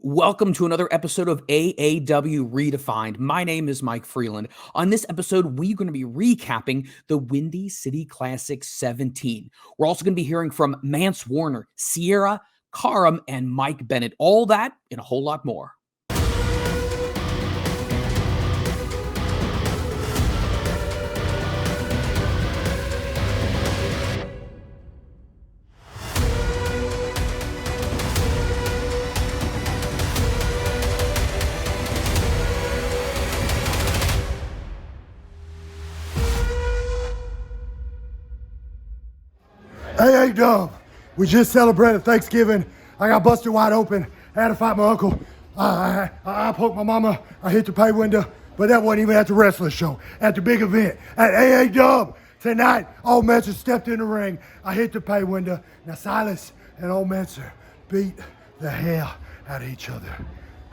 Welcome to another episode of AAW Redefined. My name is Mike Freland. On this episode, we're going to be recapping the Windy City Classic 17. We're also going to be hearing from Mance Warner, Sierra, Karam, and Mike Bennett. All that and a whole lot more. AAW, we just celebrated Thanksgiving. I got busted wide open. I had to fight my uncle. I poked my mama. I hit the pay window, but that wasn't even at the wrestling show. At the big event at AAW tonight, Old Mance stepped in the ring. I hit the pay window. Now Silas and Old Mance beat the hell out of each other.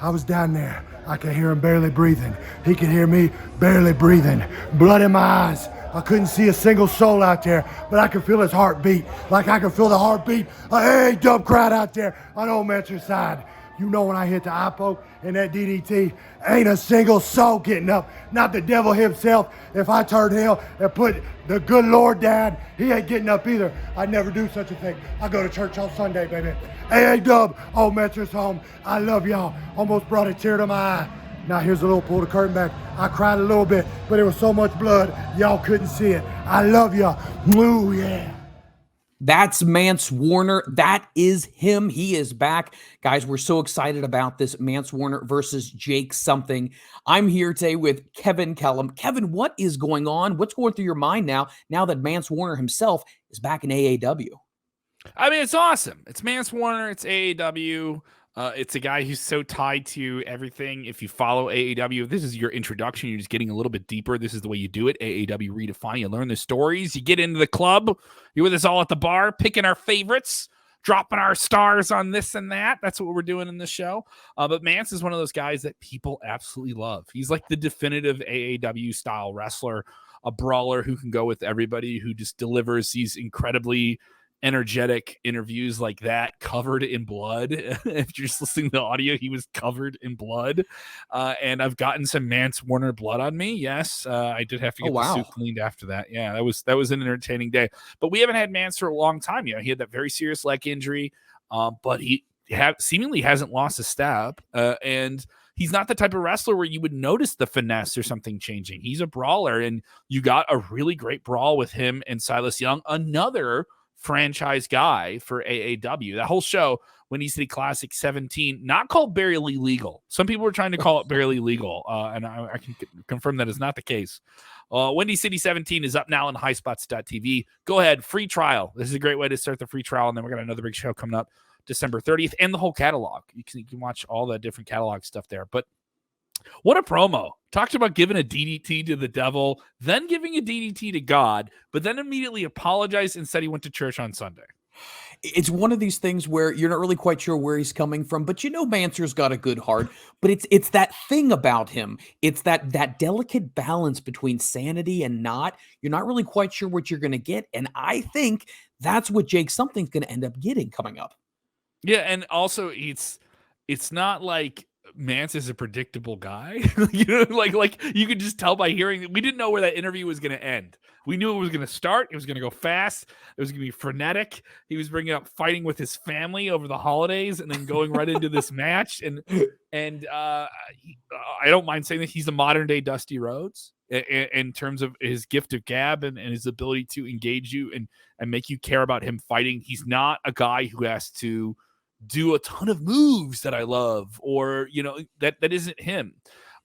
I was down there. I could hear him barely breathing. He could hear me barely breathing. Blood in my eyes. I couldn't see a single soul out there, but I could feel his heartbeat, like I could feel the heartbeat of AAW crowd out there on Old Mance's side. You know when I hit the eye poke and that DDT, ain't a single soul getting up, not the devil himself. If I turned hell and put the good Lord down, he ain't getting up either. I'd never do such a thing. I go to church on Sunday, baby. AAW, Old Mance's home. I love y'all. Almost brought a tear to my eye. Now here's a little pull the curtain back. I cried a little bit, but there was so much blood, y'all couldn't see it. I love y'all. Moo, yeah. That's Mance Warner. That is him. He is back. Guys, we're so excited about this Mance Warner versus Jake something. I'm here today with Kevin Kellam. Kevin, what is going on? What's going through your mind now that Mance Warner himself is back in AAW? I mean, it's awesome. It's Mance Warner. It's AAW. It's a guy who's so tied to everything. If you follow AAW, if this is your introduction, you're just getting a little bit deeper. This is the way you do it. AAW Redefined. You learn the stories. You get into the club. You're with us all at the bar, picking our favorites, dropping our stars on this and that. That's what we're doing in this show. But Mance is one of those guys that people absolutely love. He's like the definitive AAW style wrestler, a brawler who can go with everybody, who just delivers these incredibly energetic interviews like that, covered in blood. If you're just listening to the audio, he was covered in blood. And I've gotten some Mance Warner blood on me. Yes, I did have to get the suit cleaned after that. Yeah, that was an entertaining day. But we haven't had Mance for a long time. You know, he had that very serious leg injury, but he seemingly hasn't lost a step. And he's not the type of wrestler where you would notice the finesse or something changing. He's a brawler, and you got a really great brawl with him and Silas Young, another franchise guy for AAW. That whole show, Windy City Classic 17, not called Barely Legal. Some people were trying to call it Barely Legal, and I can confirm that is not the case. Windy City 17 is up now on highspots.tv. Go ahead, free trial. This is a great way to start the free trial, and then we're going to have another big show coming up December 30th, and the whole catalog. You can watch all the different catalog stuff there. But what a promo. Talked about giving a DDT to the devil, then giving a DDT to God, but then immediately apologized and said he went to church on Sunday. It's one of these things where you're not really quite sure where he's coming from, but you know Mancer's got a good heart. But it's that thing about him. It's that delicate balance between sanity and not. You're not really quite sure what you're going to get, and I think that's what Jake something's going to end up getting coming up. Yeah, and also it's not like Mance is a predictable guy. You know, like you could just tell by hearing. We didn't know where that interview was going to end. We knew it was going to start. It was going to go fast. It was going to be frenetic. He was bringing up fighting with his family over the holidays, and then going right into this match. And I don't mind saying that he's a modern day Dusty Rhodes in terms of his gift of gab and his ability to engage you and make you care about him fighting. He's not a guy who has to do a ton of moves that I love, or, you know, that isn't him.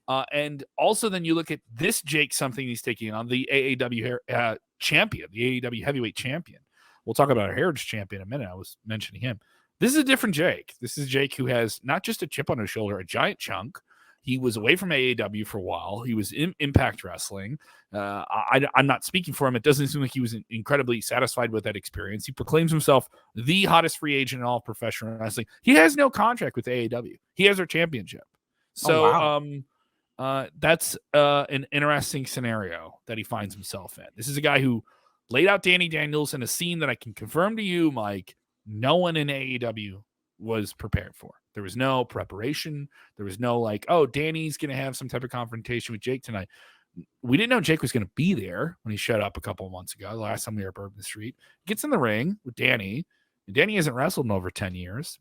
And also then you look at this Jake something he's taking on, the AAW champion, the AAW heavyweight champion. We'll talk about our heritage champion in a minute. I was mentioning him. This is a different Jake. This is Jake who has not just a chip on his shoulder, a giant chunk. He was away from AAW for a while. He was in Impact Wrestling. I'm not speaking for him. It doesn't seem like he was incredibly satisfied with that experience. He proclaims himself the hottest free agent in all of professional wrestling. He has no contract with AAW. He has their championship. So that's an interesting scenario that he finds himself in. This is a guy who laid out Danny Daniels in a scene that I can confirm to you, Mike, no one in AAW was prepared for. There was no preparation. There was no like, oh, Danny's going to have some type of confrontation with Jake tonight. We didn't know Jake was going to be there when he showed up a couple of months ago. The last time we were at Bourbon Street, gets in the ring with Danny. And Danny hasn't wrestled in over 10 years.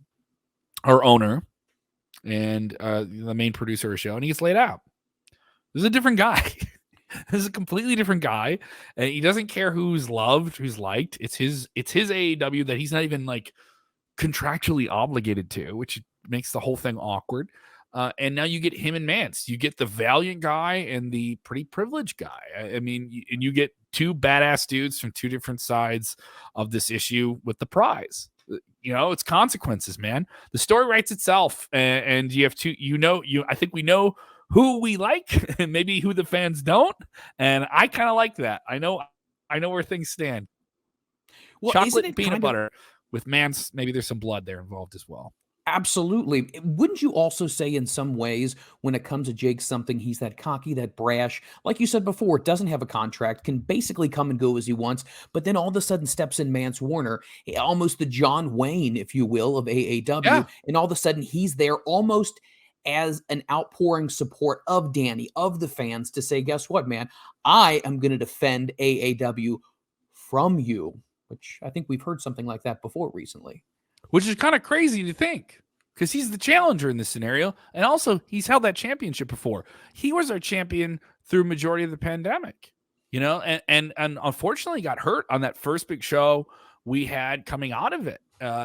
Our owner and the main producer of the show, and he gets laid out. This is a different guy. This is a completely different guy, and he doesn't care who's loved, who's liked. It's his AAW that he's not even like contractually obligated to, which makes the whole thing awkward. And now you get him and Mance. You get the valiant guy and the pretty privileged guy. I mean, and you get two badass dudes from two different sides of this issue with the prize. You know, it's consequences, man. The story writes itself, and you have to, I think we know who we like and maybe who the fans don't. And I kind of like that. I know where things stand. Well, chocolate and peanut butter with Mance. Maybe there's some blood there involved as well. Absolutely. Wouldn't you also say in some ways when it comes to Jake something, he's that cocky, that brash, like you said before, doesn't have a contract, can basically come and go as he wants, but then all of a sudden steps in Mance Warner, almost the John Wayne, if you will, of AAW. Yeah. And all of a sudden he's there almost as an outpouring support of Danny, of the fans, to say, guess what, man, I am going to defend AAW from you, which I think we've heard something like that before recently. Which is kind of crazy to think, because he's the challenger in this scenario. And also, he's held that championship before. He was our champion through majority of the pandemic, you know, and unfortunately got hurt on that first big show we had coming out of it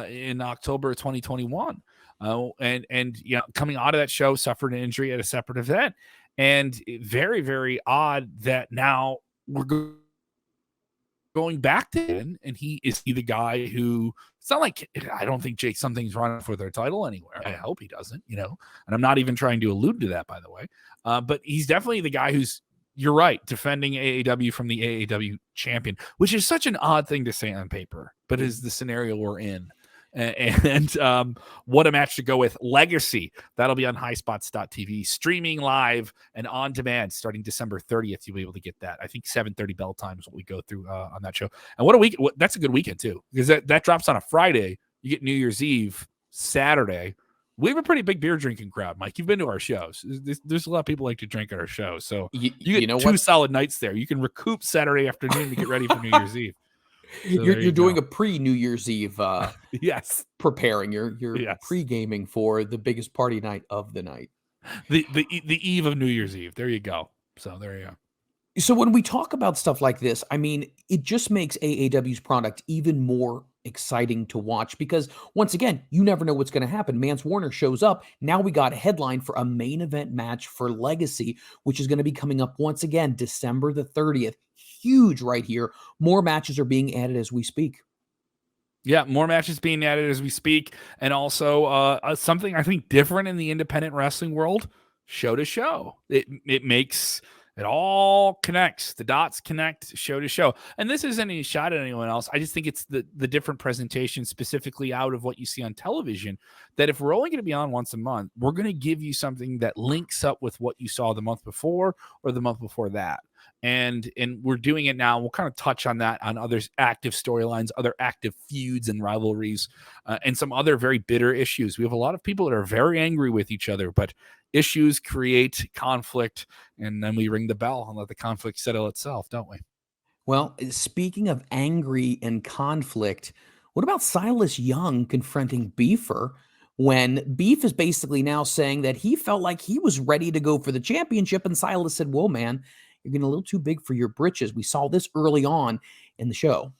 in October of 2021. And you know, coming out of that show, suffered an injury at a separate event. And very, very odd that now we're going back to him, and he is the guy who, it's not like, I don't think Jake something's running for their title anywhere. I hope he doesn't, you know, and I'm not even trying to allude to that, by the way. But he's definitely the guy who's, you're right, defending AAW from the AAW champion, which is such an odd thing to say on paper, but is the scenario we're in. And what a match to go with. Legacy, that'll be on highspots.tv, streaming live and on demand starting December 30th. You'll be able to get that. I think 7:30 bell time is what we go through on that show. And what a week! That's a good weekend too, because that drops on a Friday. You get New Year's Eve Saturday. We have a pretty big beer drinking crowd, Mike. You've been to our shows. There's a lot of people like to drink at our shows, so you get two solid nights there. You can recoup Saturday afternoon to get ready for New Year's Eve. So you're doing a pre-New Year's Eve yes, preparing. You're pre-gaming for the biggest party night of the night. The eve of New Year's Eve. There you go. So there you go. So when we talk about stuff like this, I mean, it just makes AAW's product even more exciting to watch, because once again, you never know what's going to happen. Mance Warner shows up. Now we got a headline for a main event match for Legacy, which is going to be coming up once again, December the 30th. Huge right here. More matches are being added as we speak. Yeah, more matches being added as we speak. And also something I think different in the independent wrestling world, show to show. It makes... It all connects. The dots connect show to show. And this isn't any shot at anyone else. I just think it's the different presentation specifically out of what you see on television, that if we're only going to be on once a month, we're going to give you something that links up with what you saw the month before or the month before that. And we're doing it now. We'll kind of touch on that, on other active storylines, other active feuds and rivalries, and some other very bitter issues. We have a lot of people that are very angry with each other, but issues create conflict, and then we ring the bell and let the conflict settle itself, don't we? Well, speaking of angry and conflict, what about Silas Young confronting Beefer, when Beef is basically now saying that he felt like he was ready to go for the championship, and Silas said, whoa, man, you're getting a little too big for your britches. We saw this early on in the show.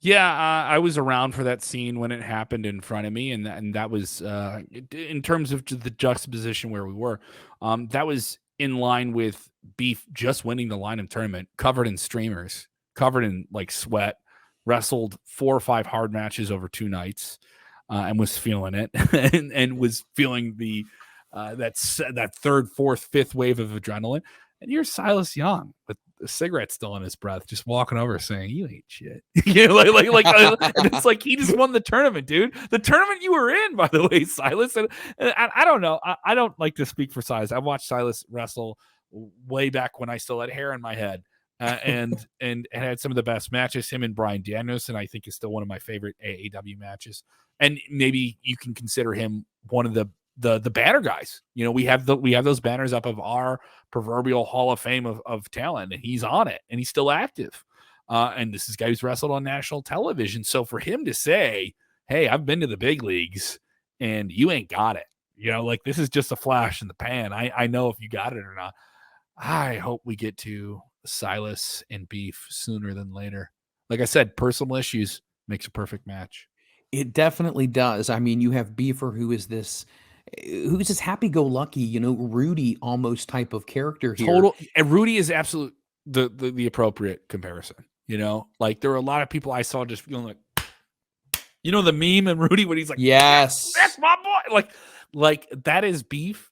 Yeah, I was around for that scene when it happened in front of me, and that was in terms of the juxtaposition where we were. That was in line with Beef just winning the Line of Tournament, covered in streamers, covered in like sweat, wrestled 4 or 5 hard matches over 2 nights, and was feeling it, and was feeling the that 3rd, 4th, 5th wave of adrenaline. And here's Silas Young with a cigarette still in his breath, just walking over saying, "You ain't shit." You know, like it's like he just won the tournament, dude. The tournament you were in, by the way, Silas. And I don't know. I don't like to speak for Silas. I watched Silas wrestle way back when I still had hair in my head. and had some of the best matches. Him and Bryan Danielson, I think, is still one of my favorite AAW matches. And maybe you can consider him one of the banner guys. You know, we have those banners up of our proverbial Hall of Fame of talent, and he's on it, and he's still active. And this is a guy who's wrestled on national television. So for him to say, "Hey, I've been to the big leagues, and you ain't got it," you know, like, this is just a flash in the pan. I know if you got it or not. I hope we get to Silas and Beef sooner than later. Like I said, personal issues makes a perfect match. It definitely does. I mean, you have Beaver, who's this happy-go-lucky, you know, Rudy almost type of character here. Total, and Rudy is absolute the appropriate comparison. You know, like, there were a lot of people I saw just feeling like, you know, the meme and Rudy when he's like, yes, that's my boy. Like that is Beef.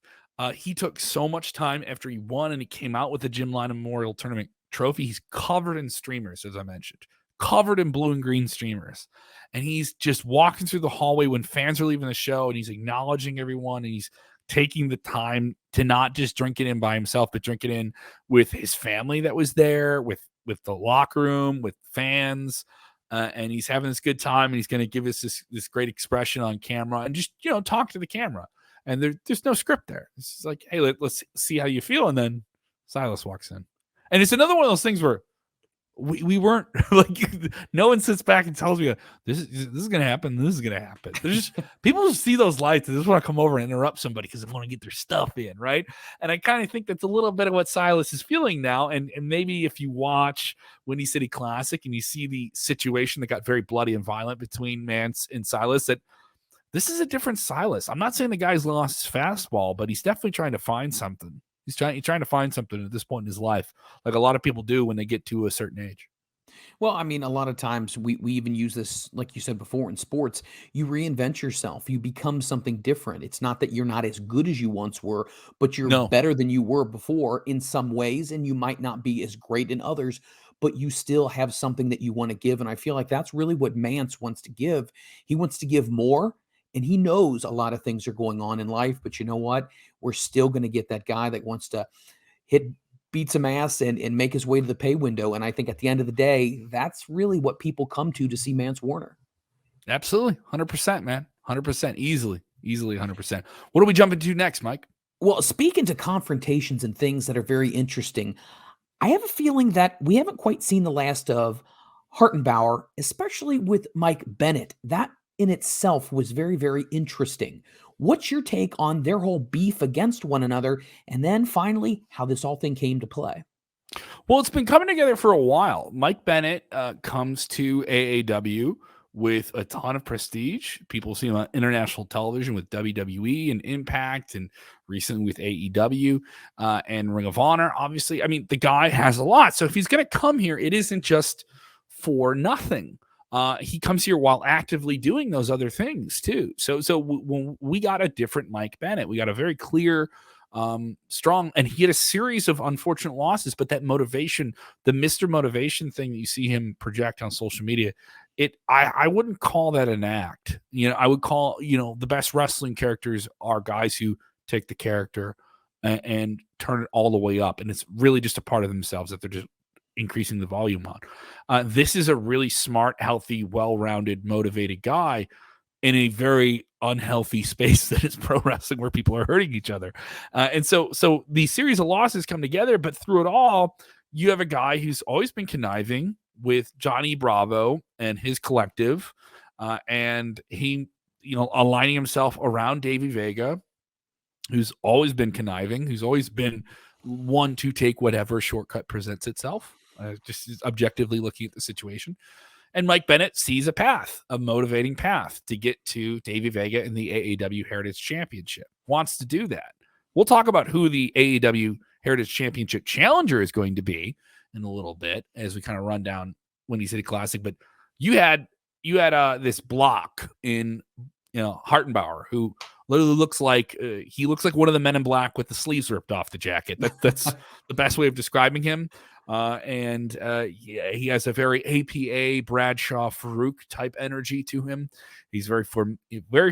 He took so much time after he won, and he came out with the Jim Line Memorial Tournament trophy. He's covered in streamers, as I mentioned, covered in blue and green streamers. And he's just walking through the hallway when fans are leaving the show, and he's acknowledging everyone, and he's taking the time to not just drink it in by himself, but drink it in with his family that was there, with the locker room, with fans. And he's having this good time, and he's going to give us this great expression on camera and just, you know, talk to the camera. And there's no script there. It's just like, hey, let's see how you feel. And then Silas walks in. And it's another one of those things where we weren't like, no one sits back and tells me this is going to happen. This is going to happen. There's just people just see those lights and they just want to come over and interrupt somebody because they want to get their stuff in. Right. And I kind of think that's a little bit of what Silas is feeling now. And maybe if you watch Windy City Classic and you see the situation that got very bloody and violent between Mance and Silas, that this is a different Silas. I'm not saying the guy's lost his fastball, but he's definitely trying to find something. He's trying to find something at this point in his life, like a lot of people do when they get to a certain age. Well, I mean, a lot of times we even use this, like you said before, in sports. You reinvent yourself. You become something different. It's not that you're not as good as you once were, but you're No, better than you were before in some ways, and you might not be as great in others, but you still have something that you want to give. And I feel like that's really what Mance wants to give. He wants to give more, and he knows a lot of things are going on in life, but you know what? We're still going to get that guy that wants to beat some ass and make his way to the pay window. And I think at the end of the day, that's really what people come to see Mance Warner. absolutely. 100%, man. 100%. Easily 100%. What do we jump into next, Mike? Well, speaking to confrontations and things that are very interesting, I have a feeling that we haven't quite seen the last of Hartenbauer, especially with Mike Bennett. That in itself was very, very interesting. What's your take on their whole beef against one another? And then finally, how this all thing came to play? Well, it's been coming together for a while. Mike Bennett comes to AAW with a ton of prestige. People see him on international television with WWE and Impact, and recently with AEW and Ring of Honor. Obviously, I mean, the guy has a lot. So if he's going to come here, it isn't just for nothing. He comes here while actively doing those other things too. So when we got a different Mike Bennett, we got a very clear, strong, and he had a series of unfortunate losses, but that motivation, the Mr. Motivation thing that you see him project on social media, I wouldn't call that an act. You know, I would call, you know, the best wrestling characters are guys who take the character and turn it all the way up. And it's really just a part of themselves that they're just increasing the volume on. This is a really smart, healthy, well-rounded, motivated guy in a very unhealthy space that is pro wrestling, where people are hurting each other. And so these series of losses come together, but through it all, you have a guy who's always been conniving with Johnny Bravo and his collective, and he, you know, aligning himself around Davey Vega, who's always been conniving, who's always been one to take whatever shortcut presents itself, just objectively looking at the situation. And Mike Bennett sees a path, a motivating path to get to Davey Vega in the AAW Heritage Championship, wants to do that. We'll talk about who the AAW Heritage Championship challenger is going to be in a little bit as we kind of run down Windy City Classic. But you had this block in, you know, Hartenbauer, who literally looks like one of the Men in Black with the sleeves ripped off the jacket. That's the best way of describing him. Yeah, he has a very APA Bradshaw Farouk type energy to him. He's very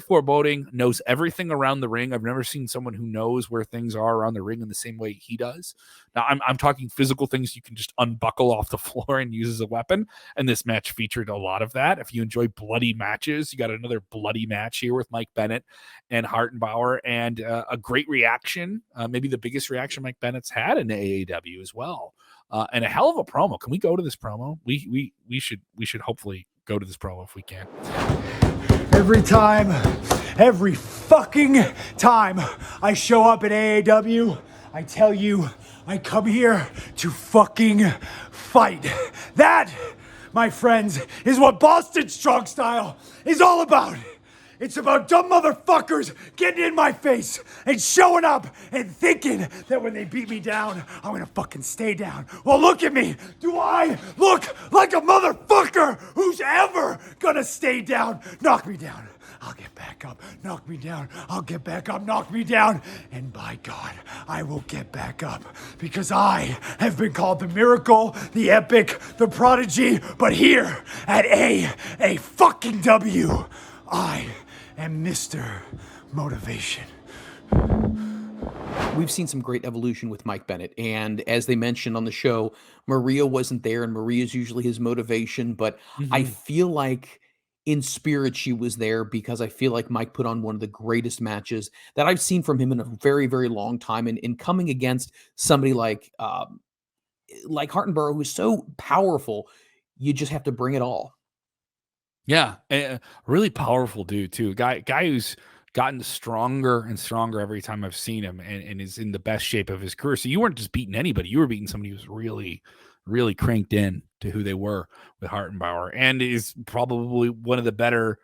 foreboding, knows everything around the ring. I've never seen someone who knows where things are around the ring in the same way he does. Now, I'm talking physical things you can just unbuckle off the floor and use as a weapon. And this match featured a lot of that. If you enjoy bloody matches, you got another bloody match here with Mike Bennett and Hartenbauer, and a great reaction, maybe the biggest reaction Mike Bennett's had in AAW as well. And a hell of a promo. Can we go to this promo? We should hopefully go to this promo if we can. Every fucking time I show up at AAW, I tell you, I come here to fucking fight. That, my friends, is what Boston Strong Style is all about. It's about dumb motherfuckers getting in my face and showing up and thinking that when they beat me down, I'm gonna fucking stay down. Well, look at me. Do I look like a motherfucker who's ever gonna stay down? Knock me down. I'll get back up. Knock me down. I'll get back up. Knock me down. And by God, I will get back up because I have been called the miracle, the epic, the prodigy. But here at a fucking W, I am Mr. Motivation. We've seen some great evolution with Mike Bennett. And as they mentioned on the show, Maria wasn't there, and Maria's usually his motivation. But I feel like in spirit she was there because I feel like Mike put on one of the greatest matches that I've seen from him in a very, very long time. And in coming against somebody like Hartenbauer, who's so powerful, you just have to bring it all. Yeah, a really powerful dude too. Guy who's gotten stronger and stronger every time I've seen him, and is in the best shape of his career. So you weren't just beating anybody; you were beating somebody who's really, really cranked in to who they were with Hartenbauer, and is probably one of the better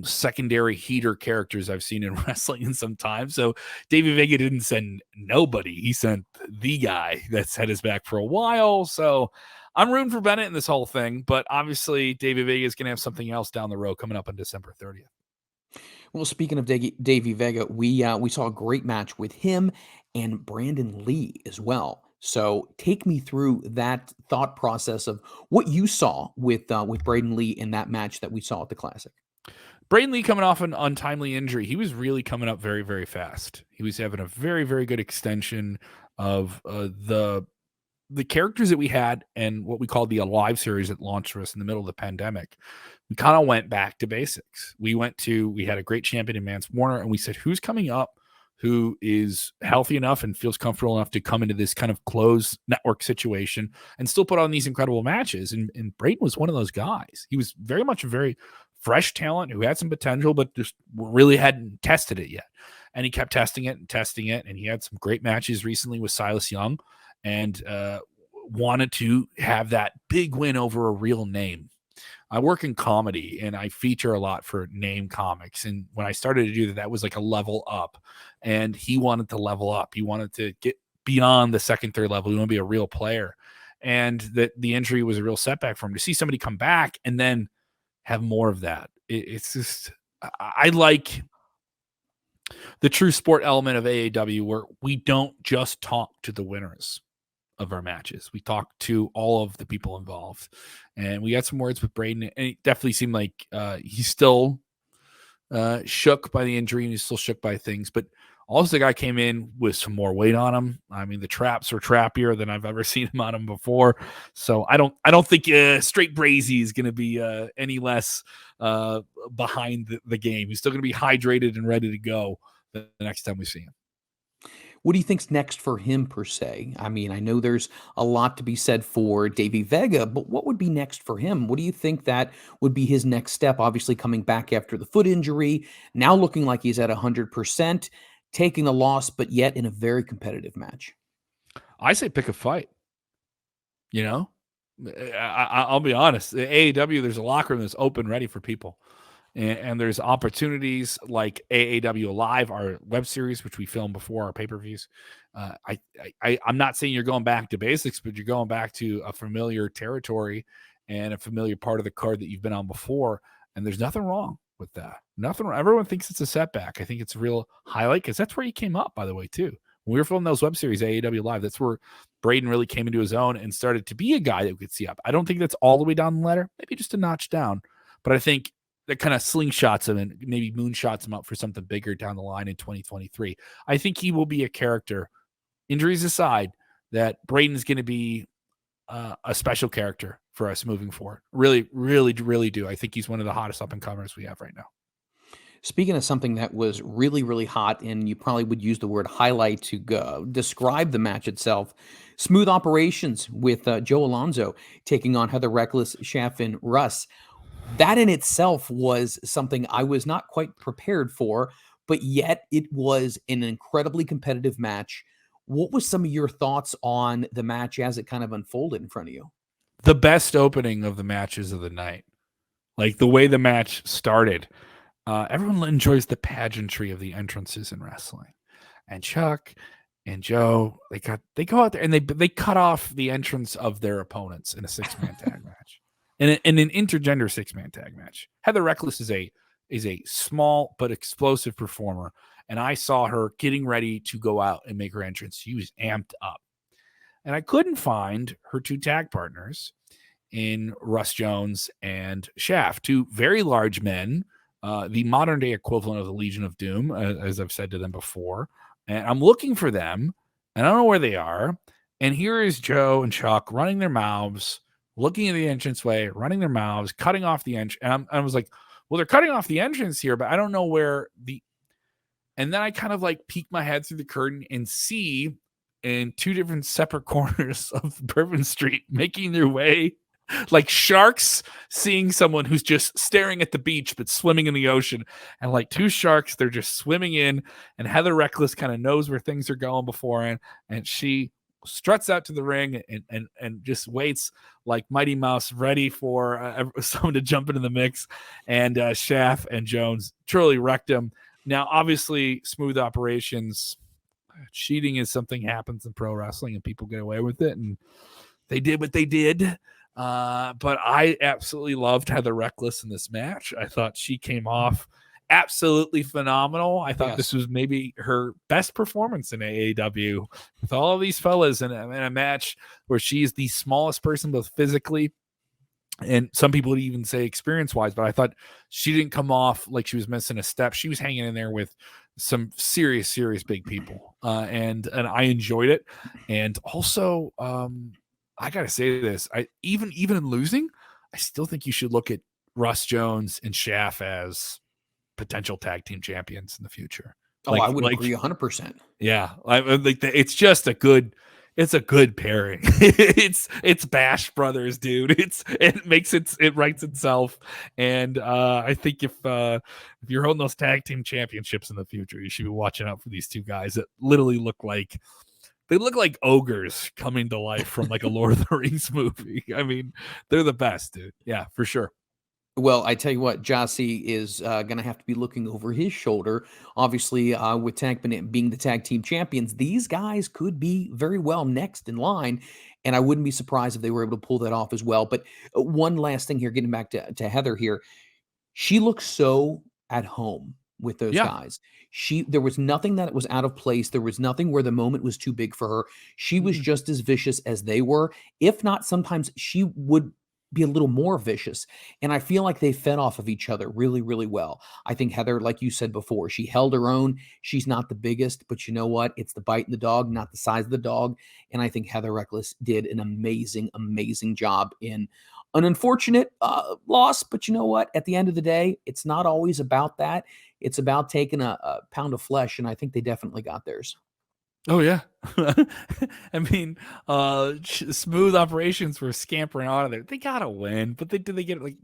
secondary heater characters I've seen in wrestling in some time. So Davey Vega didn't send nobody; he sent the guy that's had his back for a while. So I'm rooting for Bennett in this whole thing, but obviously Davey Vega is going to have something else down the road coming up on December 30th. Well, speaking of Davey Vega, we saw a great match with him and Brandon Lee as well. So take me through that thought process of what you saw with Brandon Lee in that match that we saw at the Classic. Brandon Lee coming off an untimely injury. He was really coming up very, very fast. He was having a very, very good extension of the characters that we had and what we called the Alive series that launched for us in the middle of the pandemic. We kind of went back to basics. We had a great champion in Mance Warner, and we said, who's coming up who is healthy enough and feels comfortable enough to come into this kind of closed network situation and still put on these incredible matches. And Brayton was one of those guys. He was very much a very fresh talent who had some potential, but just really hadn't tested it yet. And he kept testing it. And he had some great matches recently with Silas Young, and wanted to have that big win over a real name. I work in comedy and I feature a lot for name comics. And when I started to do that was like a level up, and he wanted to level up. He wanted to get beyond the second, third level. He wanted to be a real player, and that the injury was a real setback for him. To see somebody come back and then have more of that. It's just, I like the true sport element of AAW where we don't just talk to the winners of our matches. We talk to all of the people involved, and we got some words with Braden, and it definitely seemed like he's still shook by the injury, and he's still shook by things, but also the guy came in with some more weight on him. I mean, the traps were trappier than I've ever seen him on him before. So I don't think straight Brazy is going to be any less behind the game. He's still going to be hydrated and ready to go the next time we see him. What do you think's next for him per se? I mean, I know there's a lot to be said for Davey Vega, but what would be next for him? What do you think that would be his next step? Obviously coming back after the foot injury, now looking like he's at 100%, taking a loss, but yet in a very competitive match. I say pick a fight. You know, I'll be honest. AAW, there's a locker room that's open, ready for people. And there's opportunities like AAW Live, our web series, which we filmed before our pay-per-views. I'm not saying you're going back to basics, but you're going back to a familiar territory and a familiar part of the card that you've been on before. And there's nothing wrong with that. Nothing wrong. Everyone thinks it's a setback. I think it's a real highlight because that's where he came up, by the way, too. When we were filming those web series, AAW Live, that's where Braden really came into his own and started to be a guy that we could see up. I don't think that's all the way down the ladder, maybe just a notch down, but I think that kind of slingshots him and maybe moonshots him up for something bigger down the line in 2023. I think he will be a character, injuries aside, that Braden's going to be a special character for us moving forward. Really, really, really do. I think he's one of the hottest up-and-comers we have right now. Speaking of something that was really, really hot, and you probably would use the word highlight to describe the match itself, smooth operations with Joe Alonzo taking on Heather Reckless, Chef, and Russ. That in itself was something I was not quite prepared for, but yet it was an incredibly competitive match. What was some of your thoughts on the match as it kind of unfolded in front of you? The best opening of the matches of the night. Like the way the match started. Everyone enjoys the pageantry of the entrances in wrestling, and Chuck and Joe, they go out there and they cut off the entrance of their opponents in a 6-man tag match, in an intergender 6-man tag match. Heather Reckless is a small but explosive performer, and I saw her getting ready to go out and make her entrance. She was amped up, and I couldn't find her 2 tag partners in Russ Jones and Shaft, 2 very large men. The modern day equivalent of the Legion of Doom, as I've said to them before. And I'm looking for them, and I don't know where they are. And here is Joe and Chuck running their mouths, looking at the entranceway, running their mouths, cutting off the entrance. And I was like, well, they're cutting off the entrance here, but I don't know where and then I kind of like peek my head through the curtain and see in 2 different separate corners of Bourbon Street making their way like sharks seeing someone who's just staring at the beach but swimming in the ocean, and like 2 sharks, they're just swimming in, and Heather Reckless kind of knows where things are going beforehand, and she struts out to the ring and just waits like Mighty Mouse, ready for someone to jump into the mix. And Shaft and Jones truly wrecked him. Now obviously smooth operations, cheating is something happens in pro wrestling and people get away with it, and they did what they did. But I absolutely loved Heather Reckless in this match. I thought she came off absolutely phenomenal. I thought this was maybe her best performance in AAW with all of these fellas in a match where she's the smallest person, both physically and some people would even say experience-wise, but I thought she didn't come off like she was missing a step. She was hanging in there with some serious big people, and I enjoyed it. And also, I gotta say this: even in losing, I still think you should look at Russ Jones and Shaft as potential tag team champions in the future. Oh, I would agree 100%. Yeah, I like it's just a good. It's a good pairing. it's Bash Brothers, dude. It writes itself. And I think if you're holding those tag team championships in the future, you should be watching out for these 2 guys that literally look like ogres coming to life from like a Lord of the Rings movie. I mean, they're the best, dude. Yeah, for sure. Well, I tell you what, Jossie is going to have to be looking over his shoulder. Obviously, with Tank Bennett being the tag team champions, these guys could be very well next in line, and I wouldn't be surprised if they were able to pull that off as well. But one last thing here, getting back to Heather here, she looks so at home with those guys. There was nothing that was out of place. There was nothing where the moment was too big for her. She was just as vicious as they were. If not, sometimes she would be a little more vicious. And I feel like they fed off of each other really, really well. I think Heather, like you said before, she held her own. She's not the biggest, but you know what? It's the bite in the dog, not the size of the dog. And I think Heather Reckless did an amazing, amazing job in an unfortunate loss. But you know what? At the end of the day, it's not always about that. It's about taking a pound of flesh. And I think they definitely got theirs. Oh yeah. I mean, smooth operations were scampering out of there. They gotta win, but they get like,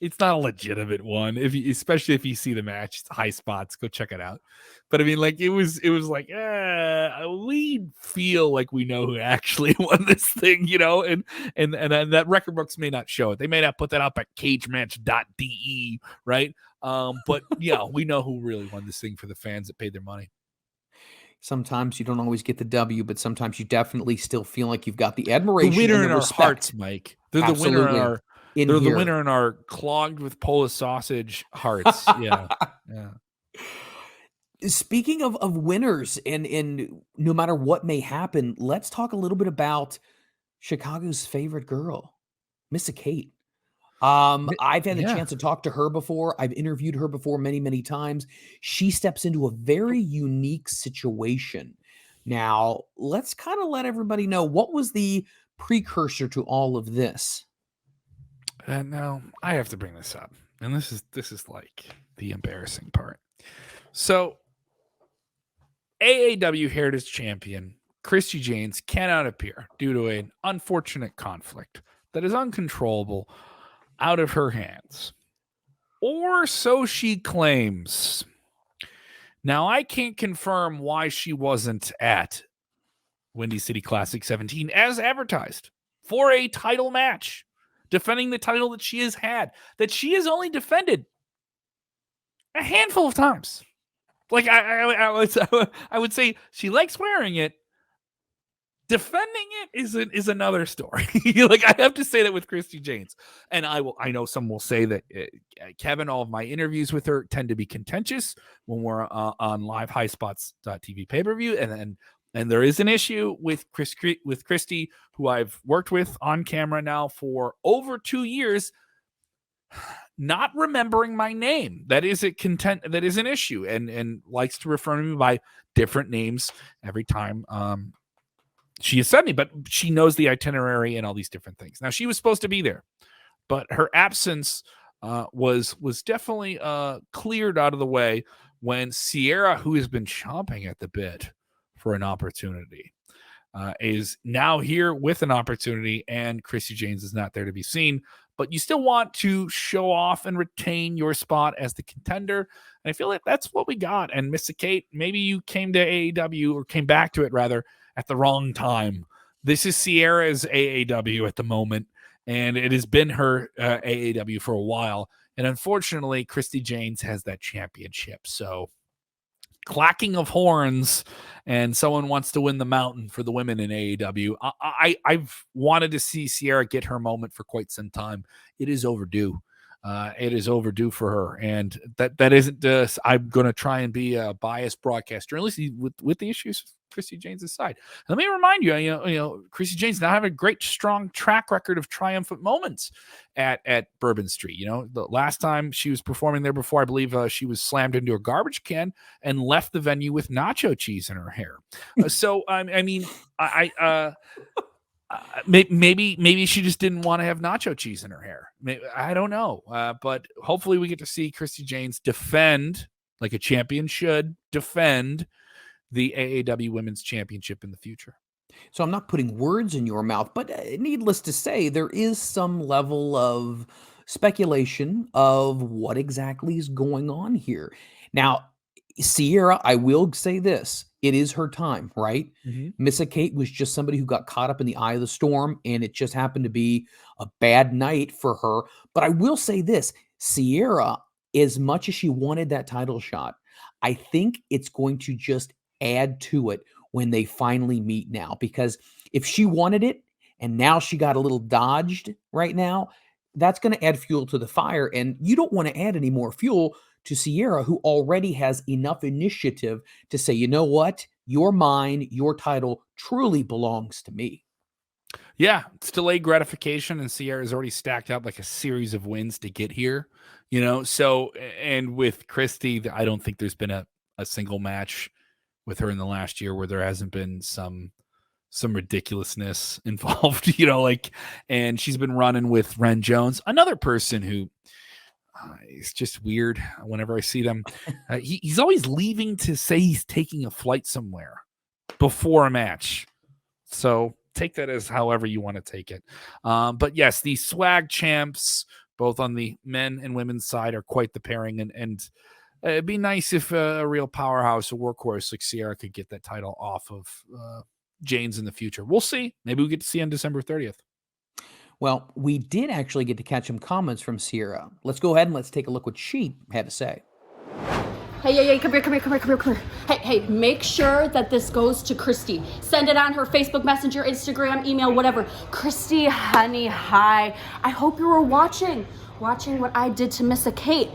it's not a legitimate one. Especially if you see the match, it's high spots, go check it out. But I mean, like it was like, we feel like we know who actually won this thing, and that record books may not show it. They may not put that up at cagematch.de, right? But yeah, we know who really won this thing for the fans that paid their money. Sometimes you don't always get the W, but sometimes you definitely still feel like you've got the admiration. The winner and in our respect. hearts, Mike. They're Absolutely. the winner in our. The winner in our clogged with Polish sausage hearts. Yeah. Speaking of winners and no matter what may happen, let's talk a little bit about Chicago's favorite girl, Missa Kate. I've had the Yeah. chance to talk to her before. I've interviewed her before many, many times. She steps into a very unique situation. Now, let's kind of let everybody know what was the precursor to all of this. And now I have to bring this up, and this is like the embarrassing part. So, AAW Heritage Champion Christy Janes cannot appear due to an unfortunate conflict that is uncontrollable, out of her hands, or so she claims. Now, I can't confirm why she wasn't at Windy City Classic 17 as advertised for a title match, defending the title that she has had, that she has only defended a handful of times. Like I would say she likes wearing it. Defending it is another story. Like I have to say that with Christy Janes, and I know some will say that Kevin, all of my interviews with her tend to be contentious when we're on live highspots.tv pay-per-view, and there is an issue with Christy, who I've worked with on camera now for over 2 years, not remembering my name. That is an issue, and likes to refer to me by different names every time she has sent me, but she knows the itinerary and all these different things. Now, she was supposed to be there, but her absence was definitely cleared out of the way when Sierra, who has been chomping at the bit for an opportunity, is now here with an opportunity, and Christy Janes is not there to be seen. But you still want to show off and retain your spot as the contender. And I feel like that's what we got. And Missa Kate, maybe you came to AAW, or came back to it rather, at the wrong time. This is Sierra's AAW at the moment, and it has been her AAW for a while. And unfortunately, Christy Janes has that championship. So clacking of horns, and someone wants to win the mountain for the women in AAW. I've wanted to see Sierra get her moment for quite some time. It is overdue. It is overdue for her, and that isn't. I'm going to try and be a biased broadcaster, at least with the issues Christy Janes' side. Let me remind you, you know, Christy Janes now have a great, strong track record of triumphant moments at Bourbon Street. You know, the last time she was performing there before, I believe she was slammed into a garbage can and left the venue with nacho cheese in her hair. Maybe she just didn't want to have nacho cheese in her hair. I don't know. But hopefully we get to see Christy Janes defend, like a champion should, defend the AAW Women's Championship in the future. So I'm not putting words in your mouth, but needless to say, there is some level of speculation of what exactly is going on here. Now, Sierra, I will say this. It is her time, right? Missa Kate was just somebody who got caught up in the eye of the storm, and it just happened to be a bad night for her. But I will say this. Sierra, as much as she wanted that title shot, I think it's going to just add to it when they finally meet now. Because if she wanted it, and now she got a little dodged right now, that's going to add fuel to the fire. And you don't want to add any more fuel to Sierra, who already has enough initiative to say, you know what? You're mine. Your title truly belongs to me. Yeah, it's delayed gratification, and Sierra's already stacked up like a series of wins to get here, you know? So, and with Christy, I don't think there's been a single match with her in the last year where there hasn't been some ridiculousness involved, you know, like, and she's been running with Ren Jones, another person who is just weird whenever I see them. He's always leaving to say he's taking a flight somewhere before a match. So take that as however you want to take it. But yes, the swag champs, both on the men and women's side, are quite the pairing. And it'd be nice if a real powerhouse, a workhorse like Sierra could get that title off of Janes in the future. We'll see. Maybe we get to see on December 30th. Well, we did actually get to catch some comments from Sierra. Let's go ahead and let's take a look what she had to say. Hey, come here. Hey, make sure that this goes to Christy. Send it on her Facebook Messenger, Instagram, email, whatever. Christy, honey, hi. I hope you were watching what I did to Missa Kate.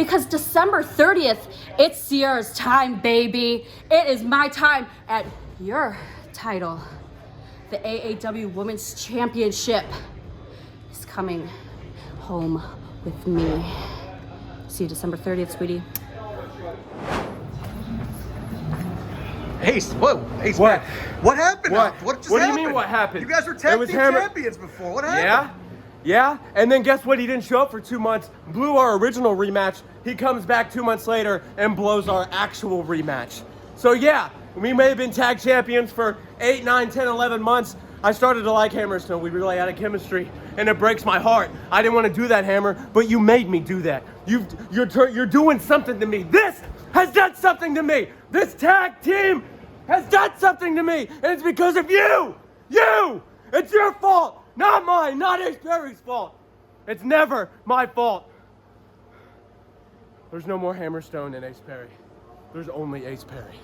because December 30th, it's Sierra's time, baby. It is my time at your title. The AAW Women's Championship is coming home with me. See you December 30th, sweetie. Ace, whoa, Ace, What? man. What happened? What? What just What do you happened? mean what happened? You guys were It tag was team Hammer- champions before. What happened? Yeah, and then guess what? He didn't show up for 2 months, blew our original rematch. He comes back 2 months later and blows our actual rematch. So yeah, we may have been tag champions for 8, 9, 10, 11 months. I started to like Hammerstone. We really had a chemistry, and it breaks my heart. I didn't want to do that, Hammer, but you made me do that. You're doing something to me. This has done something to me. This tag team has done something to me, and it's because of you. You! It's your fault, not mine, not Ace Perry's fault. It's never my fault. There's no more Hammerstone in Ace Perry. There's only Ace Perry.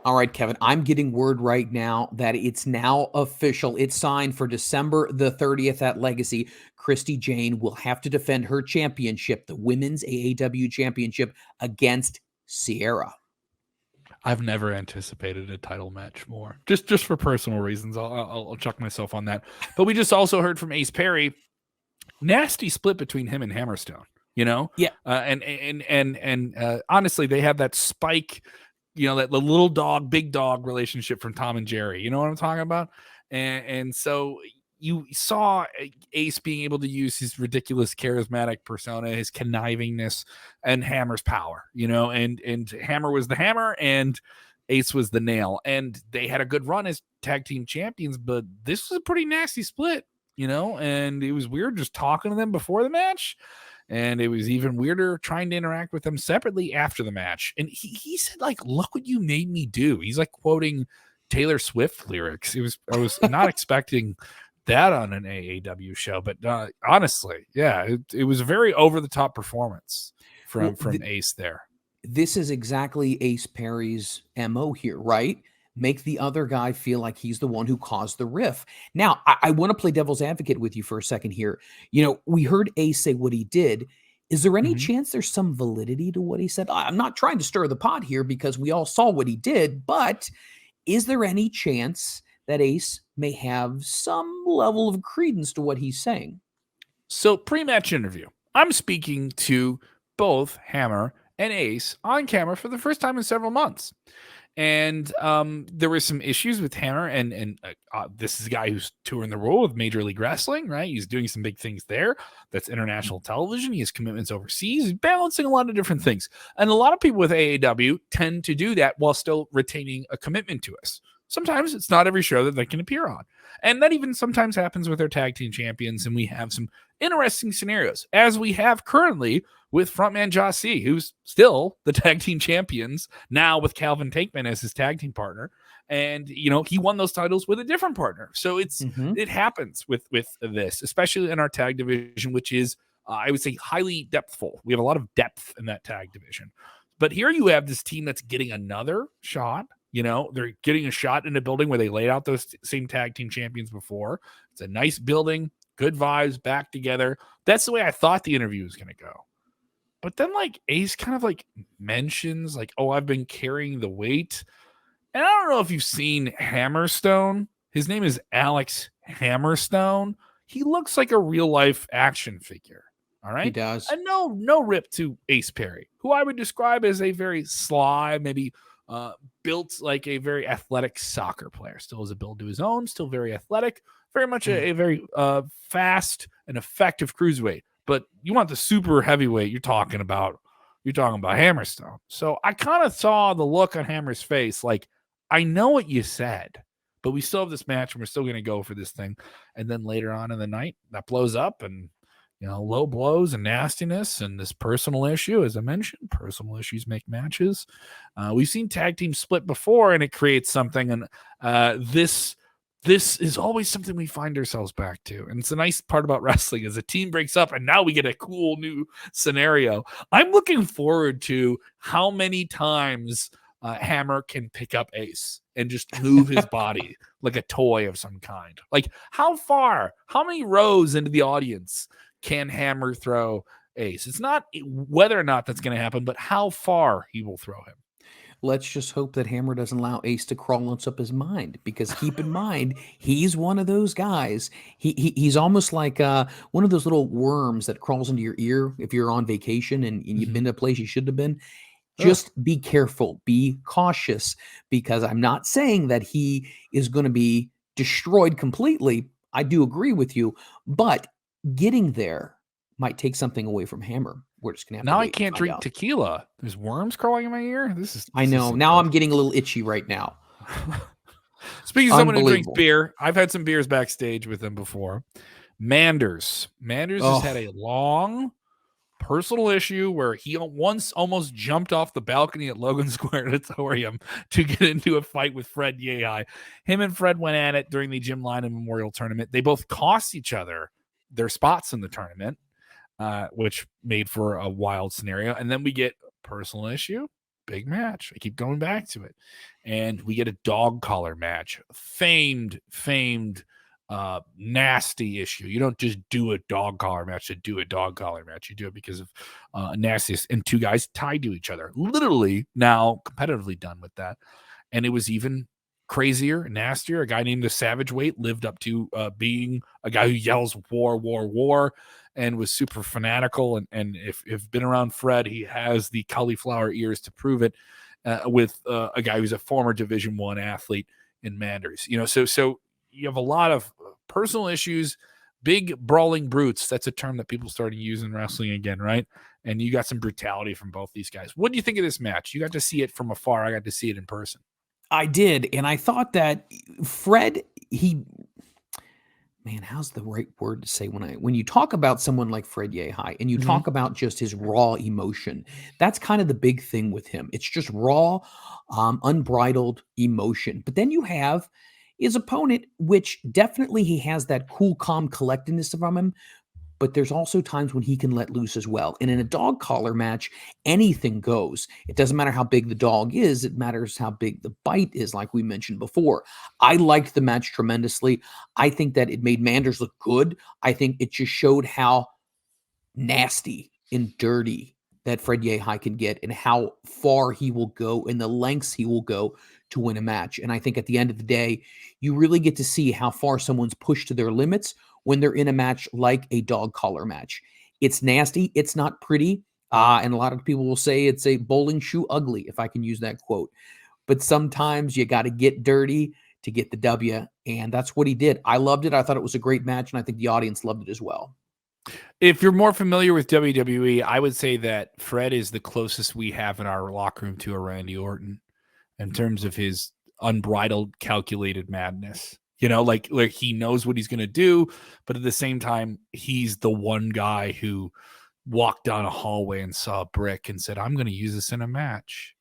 All right, Kevin, I'm getting word right now that it's now official. It's signed for December the 30th at Legacy. Christy Jane will have to defend her championship, the Women's AAW Championship, against Sierra. I've never anticipated a title match more. Just for personal reasons, I'll chuck myself on that. But we just also heard from Ace Perry, nasty split between him and Hammerstone. You know, Yeah. And honestly, they have that spike. You know, that the little dog, big dog relationship from Tom and Jerry. You know what I'm talking about? And so you saw Ace being able to use his ridiculous charismatic persona, his connivingness, and Hammer's power, you know, and Hammer was the hammer and Ace was the nail. And they had a good run as tag team champions, but this was a pretty nasty split, you know, and it was weird just talking to them before the match. And it was even weirder trying to interact with them separately after the match. And he said, like, look what you made me do. He's like quoting Taylor Swift lyrics. I was not expecting that on an AAW show, but honestly, yeah, it was a very over the top performance from Ace there. This is exactly Ace Perry's MO here, right? Make the other guy feel like he's the one who caused the riff. Now, I want to play devil's advocate with you for a second here. You know, we heard Ace say what he did. Is there any chance there's some validity to what he said? I'm not trying to stir the pot here because we all saw what he did, but is there any chance that Ace may have some level of credence to what he's saying? So, pre-match interview, I'm speaking to both Hammer and Ace on camera for the first time in several months. And there were some issues with Hammer, and this is a guy who's touring the world with Major League Wrestling, right? He's doing some big things there. That's international television. He has commitments overseas. He's balancing a lot of different things. And a lot of people with AAW tend to do that while still retaining a commitment to us. Sometimes it's not every show that they can appear on. And that even sometimes happens with our tag team champions, and we have some interesting scenarios, as we have currently with frontman Josh C, who's still the tag team champions, now with Calvin Tankman as his tag team partner. And, you know, he won those titles with a different partner. So it happens with this, especially in our tag division, which is, I would say, highly depthful. We have a lot of depth in that tag division. But here you have this team that's getting another shot. You know, they're getting a shot in a building where they laid out those same tag team champions before. It's a nice building, good vibes, back together. That's the way I thought the interview was going to go. But then, like, Ace kind of, like, mentions, like, oh, I've been carrying the weight. And I don't know if you've seen Hammerstone. His name is Alex Hammerstone. He looks like a real-life action figure. All right? He does. And no rip to Ace Perry, who I would describe as a very sly, maybe built like a very athletic soccer player. Still has a build to his own, still very athletic, very much a very fast and effective cruiserweight. But you want the super heavyweight, you're talking about Hammerstone. So I kind of saw the look on Hammer's face, like, I know what you said, but we still have this match and we're still going to go for this thing. And then later on in the night, that blows up, and, you know, low blows and nastiness and this personal issue. As I mentioned, personal issues make matches. We've seen tag teams split before, and it creates something. And this is always something we find ourselves back to. And it's a nice part about wrestling is a team breaks up and now we get a cool new scenario. I'm looking forward to how many times Hammer can pick up Ace and just move his body like a toy of some kind. Like, how many rows into the audience can Hammer throw Ace. It's not whether or not that's going to happen, but how far he will throw him. Let's just hope that Hammer doesn't allow Ace to crawl on up his mind, because keep in mind, he's one of those guys. He's almost like one of those little worms that crawls into your ear if you're on vacation and you've been to a place you shouldn't have been. Just be careful, be cautious, because I'm not saying that he is going to be destroyed completely. I do agree with you, but getting there might take something away from Hammer. We're just gonna have Now to I wait and can't find drink out. tequila. There's worms crawling in my ear. I know. Now I'm getting a little itchy right now. Speaking of someone who drinks Unbelievable. beer, I've had some beers backstage with him before. Manders has had a long personal issue where he once almost jumped off the balcony at Logan Square Auditorium to get into a fight with Fred Yehi. Him and Fred went at it during the Jim Lynam Memorial Tournament. They both cost each other their spots in the tournament, which made for a wild scenario. And then we get personal issue, big match. I keep going back to it. And we get a dog collar match, famed, nasty issue. You don't just do a dog collar match to do a dog collar match. You do it because of nastiest, and two guys tied to each other. Literally now competitively done with that. And it was even crazier, nastier. A guy named the Savage Weight lived up to being a guy who yells war, war, war, and was super fanatical. And if been around Fred, he has the cauliflower ears to prove it, with a guy who's a former Division I athlete in Manders. So you have a lot of personal issues, big brawling brutes. That's a term that people started using in wrestling again, right? And you got some brutality from both these guys. What do you think of this match? You got to see it from afar. I got to see it in person. I did, and I thought that Fred, how's the right word to say when you talk about someone like Fred Yehi and you talk about just his raw emotion, that's kind of the big thing with him. It's just raw, unbridled emotion. But then you have his opponent, which definitely he has that cool, calm collectedness from him, but there's also times when he can let loose as well. And in a dog collar match, anything goes. It doesn't matter how big the dog is. It matters how big the bite is, like we mentioned before. I liked the match tremendously. I think that it made Manders look good. I think it just showed how nasty and dirty that Fred Yehi can get and how far he will go and the lengths he will go to win a match. And I think at the end of the day, you really get to see how far someone's pushed to their limits when they're in a match like a dog collar match. It's nasty. It's not pretty. And a lot of people will say it's a bowling shoe ugly, if I can use that quote. But sometimes you got to get dirty to get the W. And that's what he did. I loved it. I thought it was a great match. And I think the audience loved it as well. If you're more familiar with WWE, I would say that Fred is the closest we have in our locker room to a Randy Orton in terms of his unbridled, calculated madness. Like he knows what he's going to do, but at the same time, he's the one guy who walked down a hallway and saw a brick and said, I'm going to use this in a match.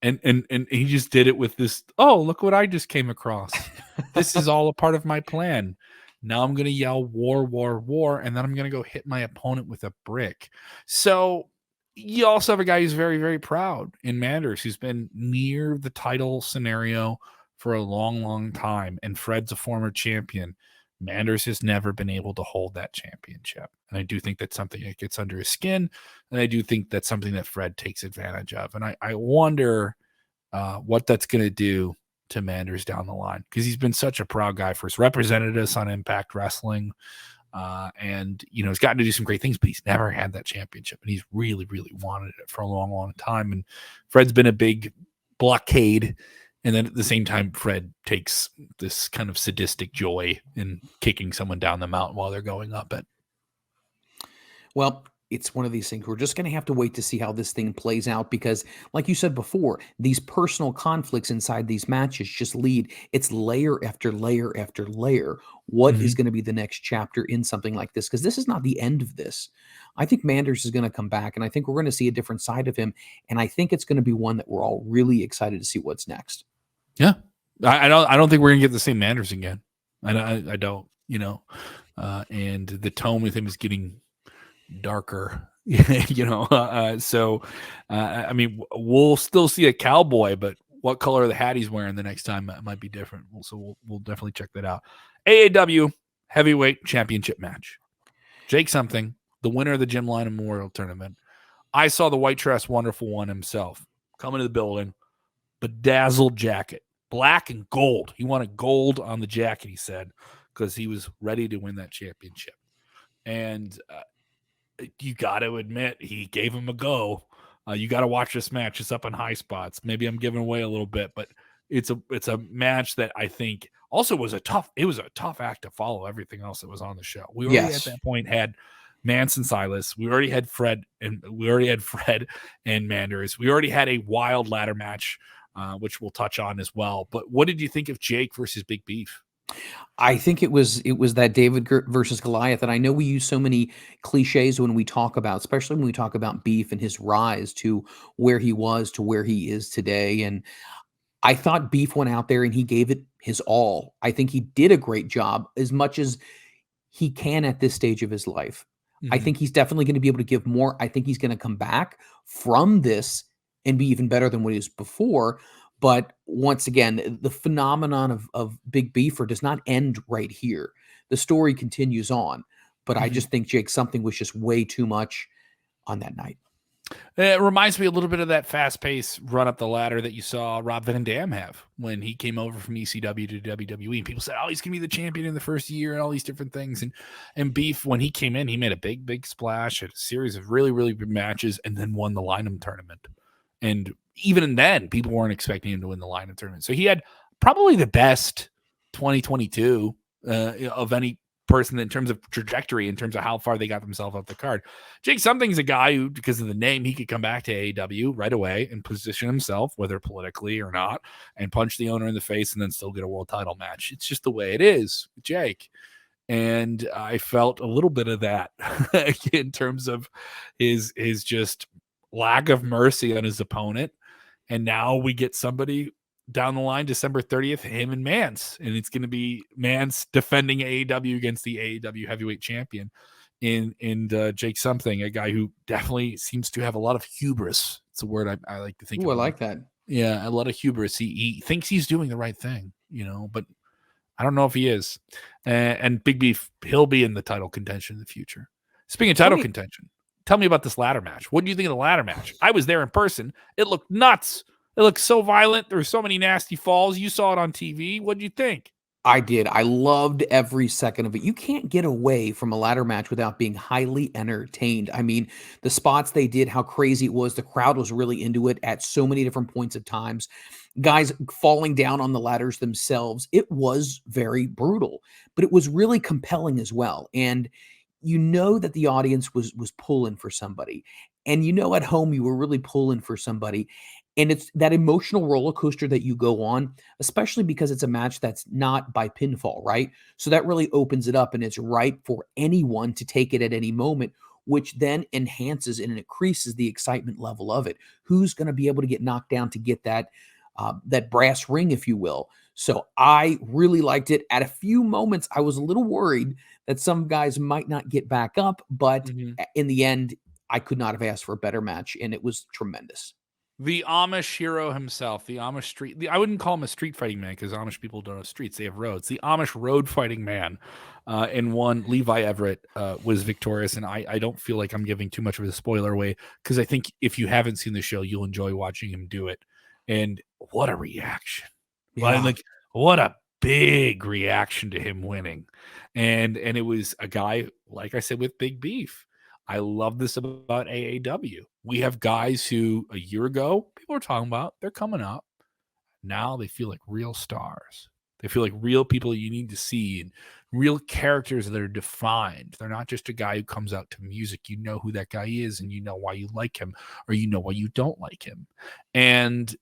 And he just did it with this, oh, look what I just came across. This is all a part of my plan. Now I'm going to yell war, war, war, and then I'm going to go hit my opponent with a brick. So you also have a guy who's very, very proud in Manders, who's been near the title scenario for a long, long time. And Fred's a former champion. Manders has never been able to hold that championship. And I do think that's something that gets under his skin. And I do think that's something that Fred takes advantage of. And I wonder what that's going to do to Manders down the line, because he's been such a proud guy for us, represented us on Impact Wrestling, and he's gotten to do some great things, but he's never had that championship, and he's really, really wanted it for a long, long time. And Fred's been a big blockade, and then at the same time, Fred takes this kind of sadistic joy in kicking someone down the mountain while they're going up it. Well, it's one of these things. We're just going to have to wait to see how this thing plays out, because like you said before, these personal conflicts inside these matches just lead. It's layer after layer after layer. What is going to be the next chapter in something like this? Because this is not the end of this. I think Manders is going to come back, and I think we're going to see a different side of him. And I think it's going to be one that we're all really excited to see what's next. Yeah. I don't think we're going to get the same Manders again. I don't, and the tone with him is getting darker, so I mean, we'll still see a cowboy, but what color of the hat he's wearing the next time might be different. So we'll definitely check that out. AAW heavyweight championship match. Jake something the winner of the Jim Lynam Memorial Tournament. I saw the white dress wonderful one himself come into the building, bedazzled jacket, black and gold. He wanted gold on the jacket, he said, because he was ready to win that championship. And you got to admit, he gave him a go. You got to watch this match. It's up on High Spots. Maybe I'm giving away a little bit, but it's a match that I think also was a tough act to follow everything else that was on the show. We already at that point had Mance and Silas. We already had Fred and Manders. We already had a wild ladder match, which we'll touch on as well. But what did you think of Jake versus Big Beef? I think it was that David versus Goliath, and I know we use so many cliches when we talk about, especially when we talk about Beef and his rise to where he was to where he is today. And I thought Beef went out there and he gave it his all. I think he did a great job, as much as he can at this stage of his life. I think he's definitely going to be able to give more. I think he's going to come back from this and be even better than what he was before. But once again, the phenomenon of Big Beefer does not end right here. The story continues on. But I just think Jake something was just way too much on that night. It reminds me a little bit of that fast-paced run up the ladder that you saw Rob Van Dam have when he came over from ECW to WWE. And people said, oh, he's going to be the champion in the first year and all these different things. And Beef, when he came in, he made a big splash, had a series of really, really big matches, and then won the Lynam tournament. And even then, people weren't expecting him to win the Lynam tournament. So he had probably the best 2022 of any person in terms of trajectory, in terms of how far they got themselves off the card. Jake Something's a guy who, because of the name, he could come back to AEW right away and position himself, whether politically or not, and punch the owner in the face and then still get a world title match. It's just the way it is, Jake. And I felt a little bit of that in terms of his just lack of mercy on his opponent. And now we get somebody down the line, December 30th, him and Mance. And it's going to be Mance defending AEW against the AEW heavyweight champion in Jake Something, a guy who definitely seems to have a lot of hubris. It's a word I like to think of. I like that. Yeah, a lot of hubris. He thinks he's doing the right thing, but I don't know if he is. And Big Beef, he'll be in the title contention in the future. Speaking of title contention, tell me about this ladder match. What do you think of the ladder match? I was there in person. It looked nuts. It looked so violent. There were so many nasty falls. You saw it on TV. What did you think? I did. I loved every second of it. You can't get away from a ladder match without being highly entertained. I mean, the spots they did, how crazy it was. The crowd was really into it at so many different points of times. Guys falling down on the ladders themselves. It was very brutal, but it was really compelling as well. And you know that the audience was pulling for somebody. And at home you were really pulling for somebody. And it's that emotional roller coaster that you go on, especially because it's a match that's not by pinfall, right? So that really opens it up, and it's right for anyone to take it at any moment, which then enhances and increases the excitement level of it. Who's going to be able to get knocked down to get that brass ring, if you will? So I really liked it. At a few moments, I was a little worried that some guys might not get back up, but in the end, I could not have asked for a better match, and it was tremendous. The Amish hero himself, the Amish street. I wouldn't call him a street fighting man because Amish people don't have streets; they have roads. The Amish road fighting man, in one, Levi Everett was victorious, and I don't feel like I'm giving too much of a spoiler away because I think if you haven't seen the show, you'll enjoy watching him do it. And what a reaction! Yeah. What a big reaction to him winning, and it was a guy, like I said, with big beef. I love this about AAW. We have guys who a year ago people were talking about, they're coming up. Now they feel like real stars. They feel like real people you need to see and real characters that are defined. They're not just a guy who comes out to music. You know who that guy is and you know why you like him or you know why you don't like him. And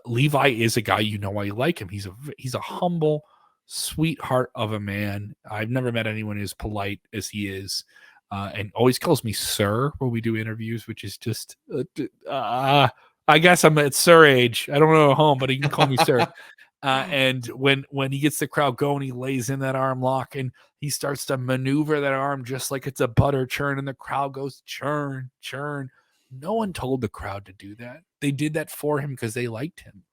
Levi is a guy you know why you like him. He's a humble sweetheart of a man. I've never met anyone as polite as he is. And always calls me sir when we do interviews, which is just, I guess I'm at sir age. I don't know at home, but he can call me sir. And when he gets the crowd going, he lays in that arm lock and he starts to maneuver that arm just like it's a butter churn, and the crowd goes churn, churn. No one told the crowd to do that. They did that for him because they liked him.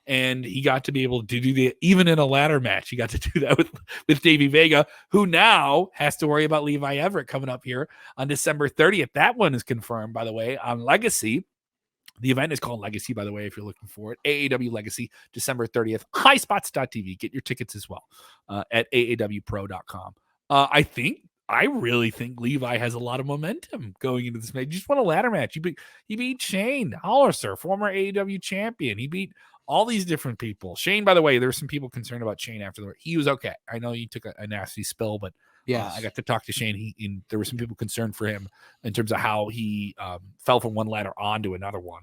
and he got to be able to do that even in a ladder match. He got to do that with Davey Vega, who now has to worry about Levi Everett coming up here on December 30th. That one is confirmed, by the way, on Legacy. The event is called Legacy, by the way, if you're looking for it. AAW Legacy, December 30th. Highspots.tv. Get your tickets as well at aawpro.com. I really think Levi has a lot of momentum going into this match. He just won a ladder match. He beat Shane Hollister, former AAW champion. He beat all these different people. Shane, by the way, there were some people concerned about Shane after the match. He was okay. I know he took a nasty spill, but Yes. I got to talk to Shane. There were some people concerned for him in terms of how he fell from one ladder onto another one.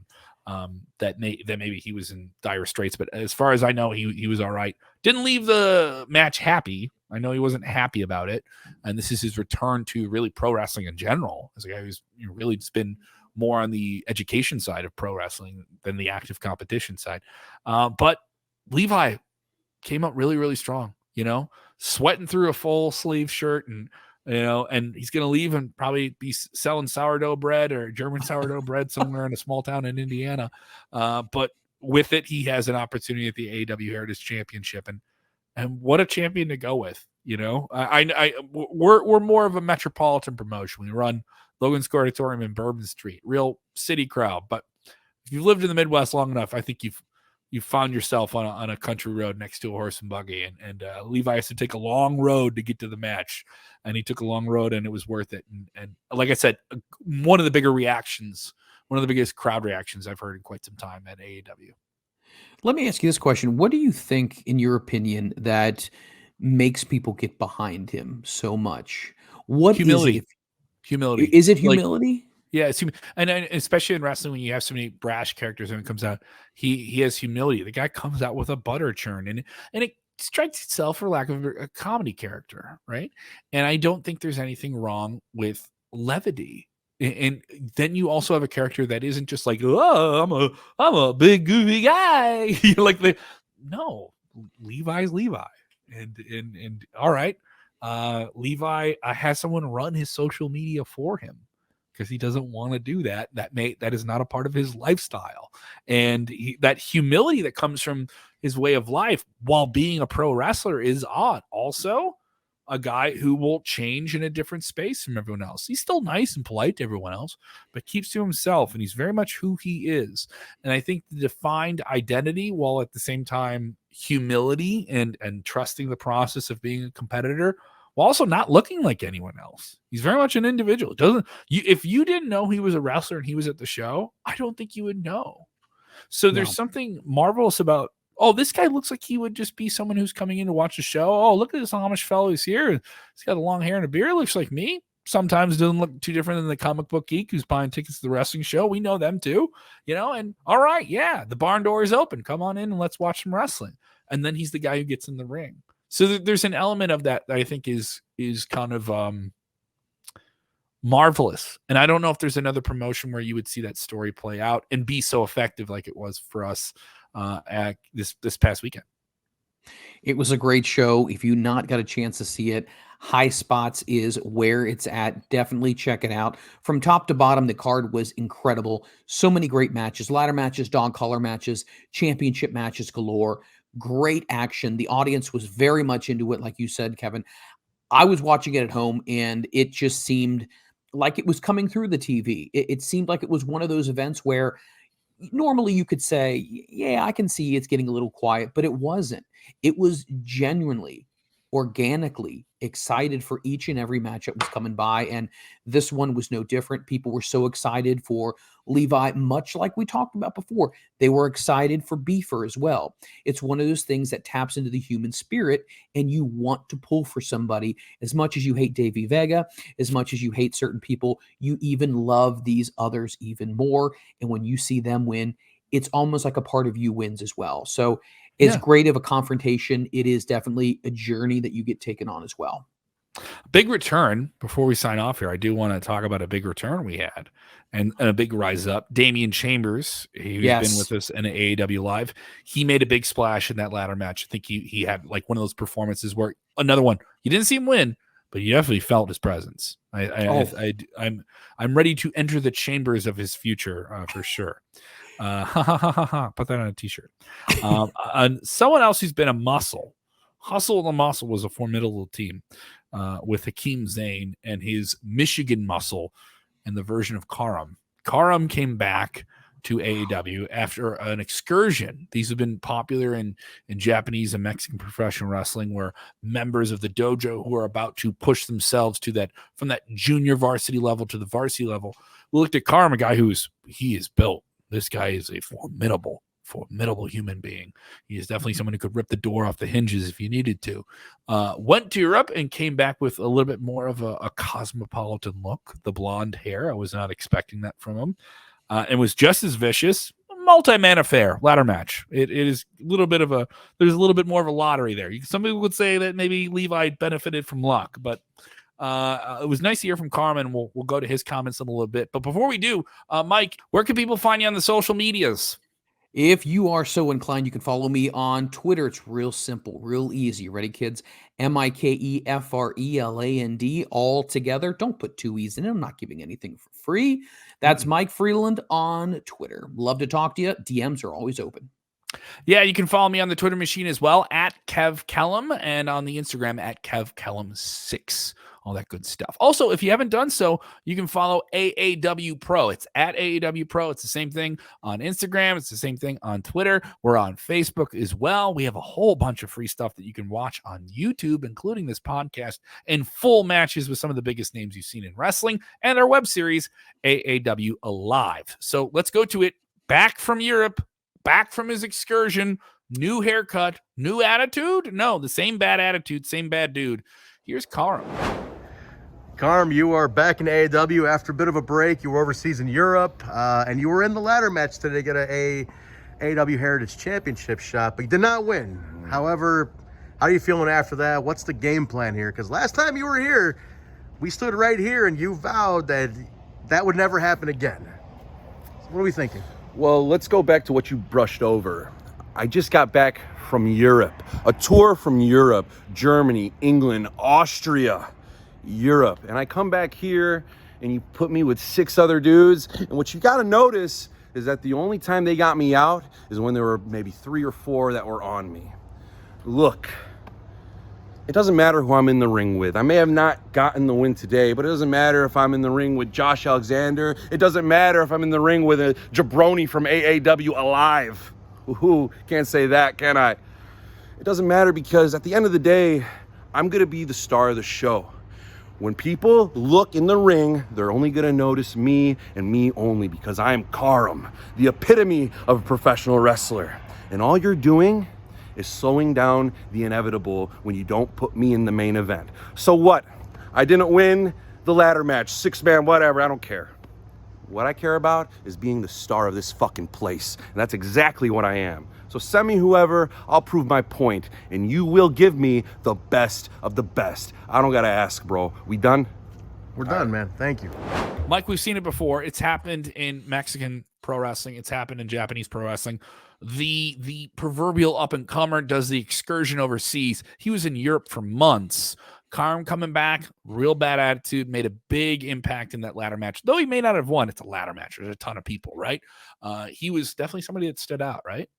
That maybe he was in dire straits, but as far as I know, he was all right. Didn't leave the match happy. I know he wasn't happy about it, and this is his return to really pro wrestling in general. As a guy who's really just been more on the education side of pro wrestling than the active competition side. But Levi came up really, really strong. Sweating through a full sleeve shirt, and and he's going to leave and probably be selling sourdough bread or German sourdough bread somewhere in a small town in Indiana. But with it, he has an opportunity at the AAW Heritage Championship, and what a champion to go with. We're more of a metropolitan promotion. We run Logan's Auditorium in Bourbon Street, real city crowd. But if you've lived in the Midwest long enough, I think you've found yourself on a country road next to a horse and buggy, and Levi has to take a long road to get to the match, and he took a long road, and it was worth it. And like I said, one of the biggest crowd reactions I've heard in quite some time at AAW. Let me ask you this question. What do you think, in your opinion, that makes people get behind him so much? What Humility. is it? Humility. Is it humility? Yeah, and especially in wrestling, when you have so many brash characters, when it comes out, he has humility. The guy comes out with a butter churn, and it strikes itself, for lack of a comedy character, right? And I don't think there's anything wrong with levity. And then you also have a character that isn't just like, oh, I'm a big goofy guy. No, Levi's Levi, and all right, Levi has someone run his social media for him, because he doesn't want to do that. That is not a part of his lifestyle. And that humility that comes from his way of life while being a pro wrestler is odd. Also, a guy who will change in a different space from everyone else. He's still nice and polite to everyone else, but keeps to himself, and he's very much who he is. And I think the defined identity, while at the same time humility and trusting the process of being a competitor, while also not looking like anyone else. He's very much an individual. If you didn't know he was a wrestler and he was at the show, I don't think you would know. So there's something marvelous about, this guy looks like he would just be someone who's coming in to watch the show. Oh, look at this Amish fellow who's here. He's got a long hair and a beard. Looks like me. Sometimes doesn't look too different than the comic book geek who's buying tickets to the wrestling show. We know them too, and all right, yeah, the barn door is open. Come on in and let's watch some wrestling. And then he's the guy who gets in the ring. So there's an element of that I think is kind of marvelous. And I don't know if there's another promotion where you would see that story play out and be so effective like it was for us at this past weekend. It was a great show. If you not got a chance to see it, High Spots is where it's at. Definitely check it out. From top to bottom, the card was incredible. So many great matches, ladder matches, dog collar matches, championship matches galore. Great action. The audience was very much into it, like you said, Kevin. I was watching it at home, and it just seemed like it was coming through the TV. It seemed like it was one of those events where normally you could say, yeah, I can see it's getting a little quiet, but it wasn't. It was genuinely, organically excited for each and every match that was coming by, and this one was no different. People were so excited for Levi, much like we talked about before. They were excited for Beefer as well. It's one of those things that taps into the human spirit, and you want to pull for somebody. As much as you hate Davey Vega, as much as you hate certain people, you even love these others even more, and when you see them win, it's almost like a part of you wins as well. So it's great of a confrontation. It is definitely a journey that you get taken on as well. Big return. Before we sign off here, I do want to talk about a big return we had and a big rise up. Damian Chambers, who's been with us in an AAW Live. He made a big splash in that ladder match. I think he had like one of those performances where another one, you didn't see him win, but you definitely felt his presence. I'm ready to enter the chambers of his future for sure. Put that on a t-shirt. Someone else who's been a muscle. Hustle the Muscle was a formidable team with Hakeem Zayn and his Michigan Muscle and the version of Karam. Karam came back to AAW after an excursion. These have been popular in Japanese and Mexican professional wrestling, where members of the dojo who are about to push themselves to that, from that junior varsity level to the varsity level. We looked at Karam, a guy he is built. This guy is a formidable human being. He is definitely someone who could rip the door off the hinges if you needed to. Went to Europe and came back with a little bit more of a cosmopolitan look. The blonde hair, I was not expecting that from him. And was just as vicious. Multi-man affair, ladder match. It is a little bit of there's a little bit more of a lottery there. Some people would say that maybe Levi benefited from luck, but it was nice to hear from Carmen. We'll go to his comments in a little bit. But before we do, Mike, where can people find you on the social medias? If you are so inclined, you can follow me on Twitter. It's real simple, real easy. Ready, kids? MikeFreland, all together. Don't put two E's in it. I'm not giving anything for free. That's Mike Freland on Twitter. Love to talk to you. DMs are always open. Yeah, you can follow me on the Twitter machine as well, at Kev Kellam, and on the Instagram at Kev Kellam6. All that good stuff. Also, if you haven't done so, you can follow AAW Pro. It's at AAW Pro. It's the same thing on Instagram. It's the same thing on Twitter. We're on Facebook as well. We have a whole bunch of free stuff that you can watch on YouTube, including this podcast and full matches with some of the biggest names you've seen in wrestling, and our web series, AAW Alive. So let's go to it. Back from Europe, back from his excursion, new haircut, new attitude. No, the same bad attitude, same bad dude. Here's Karam. Karam, you are back in AAW after a bit of a break. You were overseas in Europe, and you were in the ladder match today to get a AAW Heritage Championship shot, but you did not win. However, how are you feeling after that? What's the game plan here? Because last time you were here, we stood right here, and you vowed that that would never happen again. So what are we thinking? Well, let's go back to what you brushed over. I just got back from Europe, a tour from Europe, Germany, England, Austria, Europe. And I come back here and you put me with 6 other dudes. And what you got to notice is that the only time they got me out is when there were maybe 3 or 4 that were on me. Look, it doesn't matter who I'm in the ring with. I may have not gotten the win today, but it doesn't matter if I'm in the ring with Josh Alexander. It doesn't matter if I'm in the ring with a jabroni from AAW Alive. Ooh, can't say that, can I? It doesn't matter, because at the end of the day, I'm going to be the star of the show. When people look in the ring, they're only going to notice me and me only, because I am Karam, the epitome of a professional wrestler. And all you're doing is slowing down the inevitable when you don't put me in the main event. So what? I didn't win the ladder match, 6-man, whatever, I don't care. What I care about is being the star of this fucking place. And that's exactly what I am. So send me whoever, I'll prove my point, and you will give me the best of the best. I don't gotta ask, bro. We done? We're done, man. Thank you. Mike, we've seen it before. It's happened in Mexican pro wrestling. It's happened in Japanese pro wrestling. The proverbial up-and-comer does the excursion overseas. He was in Europe for months. Karam coming back, real bad attitude, made a big impact in that ladder match. Though he may not have won, it's a ladder match. There's a ton of people, right? He was definitely somebody that stood out, right?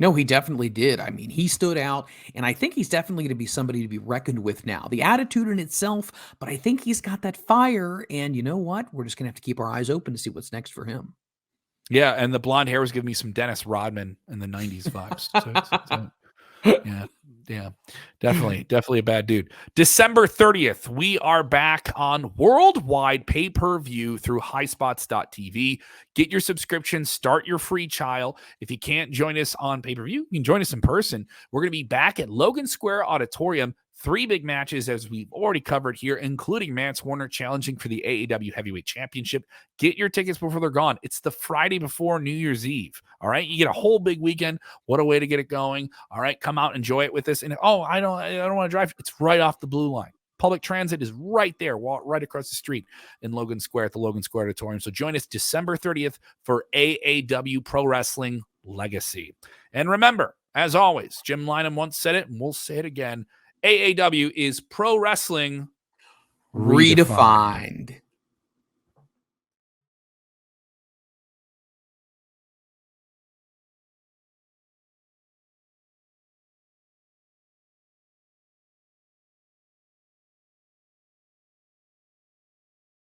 No, he definitely did. I mean, he stood out, and I think he's definitely going to be somebody to be reckoned with now. The attitude in itself, but I think he's got that fire, and you know what? We're just going to have to keep our eyes open to see what's next for him. Yeah, and the blonde hair was giving me some Dennis Rodman in the 90s vibes. Yeah, definitely a bad dude. December 30th, we are back on worldwide pay-per-view through highspots.tv. Get your subscription, start your free trial. If you can't join us on pay-per-view, you can join us in person. We're going to be back at Logan Square Auditorium. 3 big matches, as we've already covered here, including Mance Warner challenging for the AAW Heavyweight Championship. Get your tickets before they're gone. It's the Friday before New Year's Eve. All right, you get a whole big weekend. What a way to get it going. All right, come out, enjoy it with us. And I don't want to drive. It's right off the blue line. Public transit is right there, right across the street in Logan Square at the Logan Square Auditorium. So join us December 30th for AAW Pro Wrestling Legacy. And remember, as always, Jim Lynam once said it, and we'll say it again. AAW is pro wrestling Redefined.